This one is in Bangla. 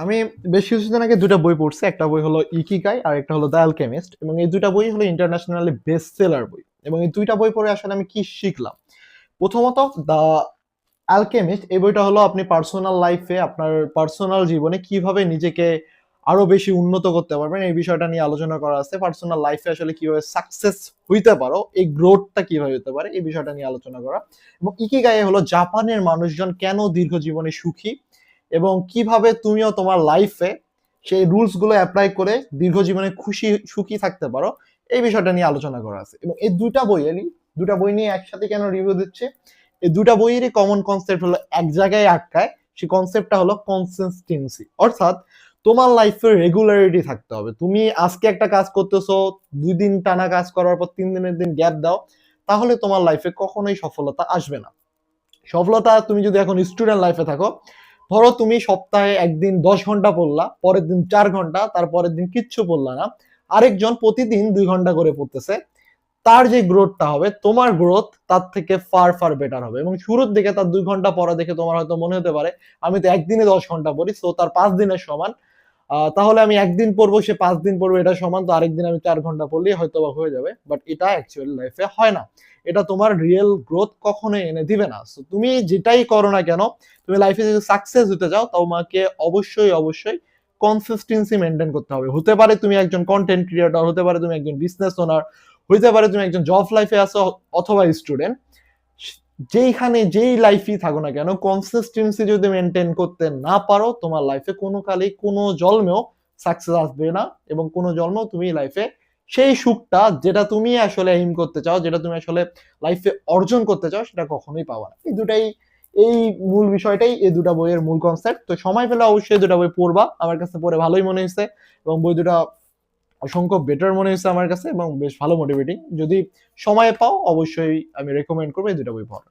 আমি বেশ কিছুদিন আগে দুটা বই পড়ছি। একটা বই হলো ইকিগাই আর একটা হলো দ্য অ্যালকেমিস্ট, এবং এই দুইটা বই হলো ইন্টারন্যাশনালি বেস্ট সেলার বই। এবং এই দুইটা বই পড়ে আসলে আমি কি শিখলাম? প্রথমত, দ্য অ্যালকেমিস্ট এই বইটা হলো আপনি পার্সোনাল লাইফে আপনার পার্সোনাল জীবনে কিভাবে নিজেকে আরো বেশি উন্নত করতে পারবেন এই বিষয়টা নিয়ে আলোচনা করা আছে। পার্সোনাল লাইফে আসলে কিভাবে সাকসেস হইতে পারো, এই গ্রোথটা কিভাবে হতে পারে এই বিষয়টা নিয়ে আলোচনা করা। এবং ইকিগাই হলো জাপানের মানুষজন কেন দীর্ঘ জীবনে সুখী এবং কিভাবে তুমিও তোমার লাইফে সেই রুলস গুলো অ্যাপ্লাই করে দীর্ঘ জীবনে খুশি সুখী থাকতে পারো এই বিষয়টা নিয়ে আলোচনা করা আছে। এবং এই দুটা বই নিয়ে একসাথে কেন রিভিউ দিচ্ছে, এই দুটা বইয়েরই কমন কনসেপ্ট হলো এক জায়গায় আটকায়। সেই কনসেপ্টটা হলো কনসিস্টেন্সি, অর্থাৎ তোমার লাইফে রেগুলারিটি থাকতে হবে। তুমি আজকে একটা কাজ করতেছো, 2 দিন টানা কাজ করার পর 3 দিনের দিন গ্যাপ দাও, তাহলে তোমার লাইফে কখনোই সফলতা আসবে না। সফলতা তুমি যদি এখন স্টুডেন্ট লাইফে থাকো, ধরো তুমি সপ্তাহে একদিন 10 ঘন্টা পড়লা, পরের দিন 4 ঘন্টা, তারপরের দিন কিচ্ছু পড়লা না, আরেকজন প্রতিদিন 2 ঘন্টা করে পড়তেছে, তার যে গ্রোথটা হবে তোমার গ্রোথ তার থেকে ফার ফার বেটার হবে। এবং শুরুর দিকে তার 2 ঘন্টা পড়া দেখে তোমার হয়তো মনে হতে পারে আমি তো একদিনে 10 ঘন্টা পড়ি, তো তার 5 দিনের সমান, তাহলে আমি একদিন পড়বো, সে 5 দিন পড়বো, এটা সমান, তো আরেকদিন আমি 4 ঘন্টা পড়লেই হয়তো বা হয়ে যাবে। বাট এটা অ্যাকচুয়ালি লাইফে হয় না। এটা তোমার রিয়েল গ্রোথ কখনোই এনে দিবে না। So, তুমি যেটাই করো না কেন, তুমি লাইফে যদি সাকসেস হতে চাও, তোমাকে অবশ্যই অবশ্যই কনসিস্টেন্সি মেনটেন করতে হবে। হতে পারে তুমি একজন কন্টেন্ট ক্রিয়েটর, হতে পারে তুমি একজন বিজনেস ওনার, হইতে পারে তুমি একজন জব লাইফে আছো অথবা স্টুডেন্ট। যেইখানে যেই লাইফই থাকো না কেন, কনসিস্টেন্সি যদি মেনটেন করতে না পারো, তোমার লাইফে কোনো কালেই কোনো জন্মেও সাকসেস আসবে না, এবং কোনো জন্মেও তুমি লাইফে সেই সুখটা যেটা তুমি আসলে এইম করতে চাও, যেটা তুমি আসলে লাইফে অর্জন করতে চাও, সেটা কখনোই পাবা না। এই মূল বিষয়টাই এই দুটা বইয়ের মূল কনসেপ্ট। তো সময় পেলে অবশ্যই দুটা বই পড়বা, আমার কাছে পড়ে ভালোই মনে হয়েছে, এবং বই দুটা অসংখ্য বেটার মনে হয়েছে আমার কাছে, এবং বেশ ভালো মোটিভেটিং। যদি সময় পাও অবশ্যই আমি রেকমেন্ড করবো এই দুটা বই পড়া।